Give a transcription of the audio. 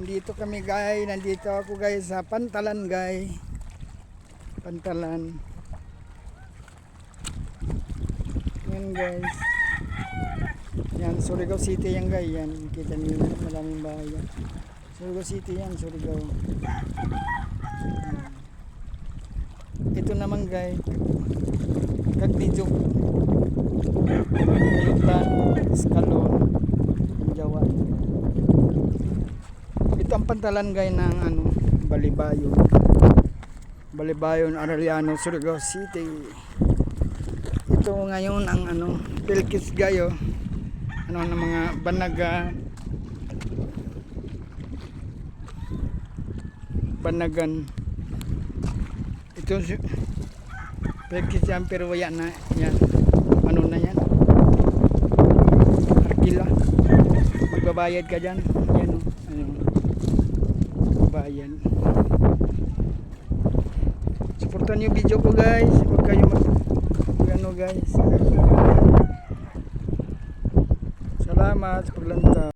Nandito kami guys, nandito ako guys sa Pantalan guys. Pantalan. Yan guys. Yan Surigao City yan guys. Yan kita niyo maraming bahay yan. Surigao City yan, Surigao. Ito naman guys. Kagdidyo. Kayutan, Escalon, Jawa. Ito ang Pantalan guys ng Balibayon. Balibayon, Arellano, Surigao City. Ito ngayon ang Pilkis gayo. Ng mga Banagan. Ito Pilkis yan pero wala na yan. Ano na yan? Arkila. Magbabayad ka dyan. Yan bayan. Supportan yung video ko guys. Huwag kayo guys. Salamat sa paglanta.